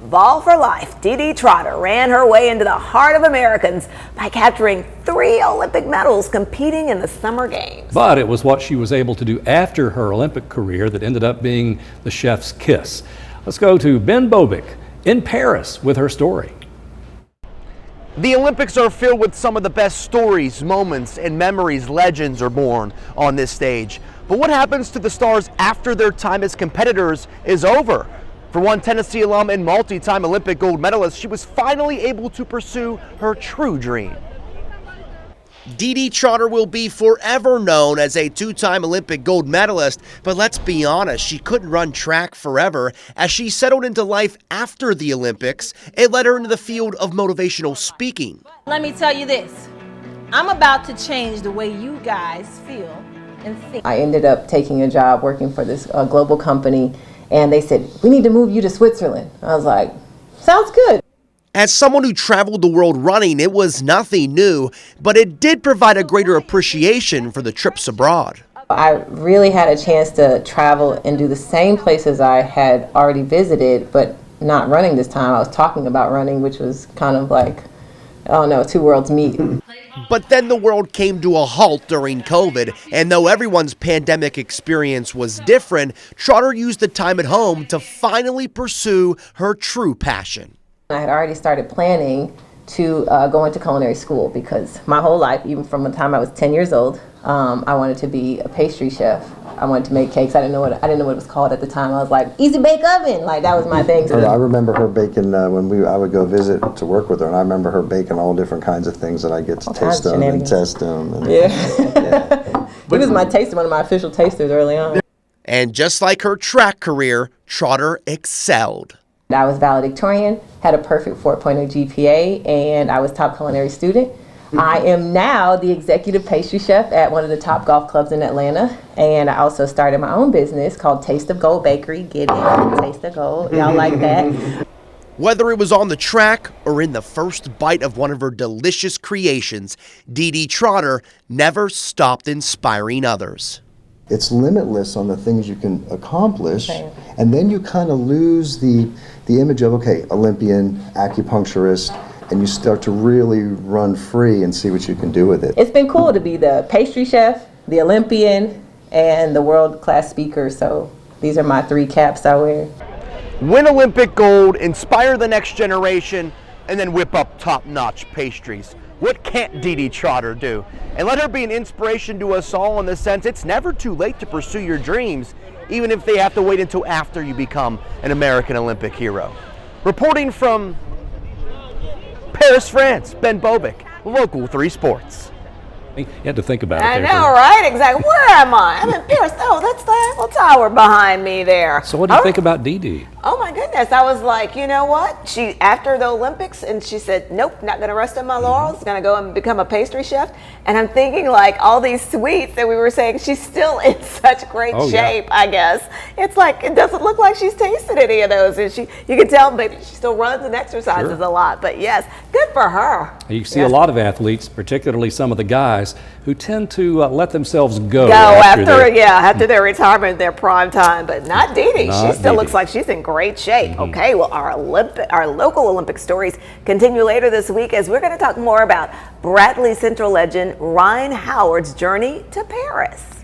Vol for life, DeeDee Trotter ran her way into the heart of Americans by capturing 3 Olympic medals competing in the Summer Games. But it was what she was able to do after her Olympic career that ended up being the chef's kiss. Let's go to Ben Bobic in Paris with her story. The Olympics are filled with some of the best stories, moments, and memories. Legends are born on this stage. But what happens to the stars after their time as competitors is over? For one Tennessee alum and multi-time Olympic gold medalist, she was finally able to pursue her true dream. DeeDee Trotter will be forever known as a 2-time Olympic gold medalist, but let's be honest, she couldn't run track forever. As she settled into life after the Olympics, it led her into the field of motivational speaking. Let me tell you this, I'm about to change the way you guys feel and think. I ended up taking a job working for this global company, and they said, we need to move you to Switzerland. I was like, sounds good. As someone who traveled the world running, it was nothing new, but it did provide a greater appreciation for the trips abroad. I really had a chance to travel and do the same places I had already visited, but not running this time. I was talking about running, which was kind of like, oh no, 2 worlds meet. But then the world came to a halt during COVID, and though everyone's pandemic experience was different, Trotter used the time at home to finally pursue her true passion. I had already started planning to go into culinary school because my whole life, even from the time I was 10 years old, I wanted to be a pastry chef. I wanted to make cakes. I didn't know what it was called at the time. I was like, easy bake oven, like that was my thing. So I remember her baking when I would go visit to work with her, and I remember her baking all different kinds of things that I get to taste them and test them. And, yeah. He was my taster, one of my official tasters early on. And just like her track career, Trotter excelled. I was valedictorian, had a perfect 4.0 GPA, and I was top culinary student. I am now the executive pastry chef at one of the top golf clubs in Atlanta, and I also started my own business called Taste of Gold Bakery. Get it? Taste of Gold. Y'all like that? Whether it was on the track or in the first bite of one of her delicious creations, DeeDee Trotter never stopped inspiring others. It's limitless on the things you can accomplish, and then you kind of lose the image of, okay, Olympian, acupuncturist, and you start to really run free and see what you can do with it. It's been cool to be the pastry chef, the Olympian, and the world-class speaker, so these are my 3 caps I wear. Win Olympic gold, inspire the next generation, and then whip up top-notch pastries. What can't DeeDee Trotter do? And let her be an inspiration to us all in the sense it's never too late to pursue your dreams, even if they have to wait until after you become an American Olympic hero. Reporting from Paris, France, Ben Bobic, Local 3 Sports. You had to think about it. I know, right? Exactly. Where am I? I'm in Paris. Oh, that's the Eiffel Tower behind me there. So what do you think about DeeDee? Oh my goodness. I was like, you know what? She, after the Olympics, and she said, nope, not going to rest on my laurels. Going to go and become a pastry chef. And I'm thinking like all these sweets that we were saying, she's still in such great shape, I guess. It's like, it doesn't look like she's tasted any of those. And you can tell maybe she still runs and exercises a lot. But yes, good for her. You see a lot of athletes, particularly some of the guys, who tend to let themselves go after their retirement, their prime time, but not DeeDee. She still looks like she's in great shape. Okay, well, our local Olympic stories continue later this week as we're going to talk more about Bradley Central legend Ryan Howard's journey to Paris.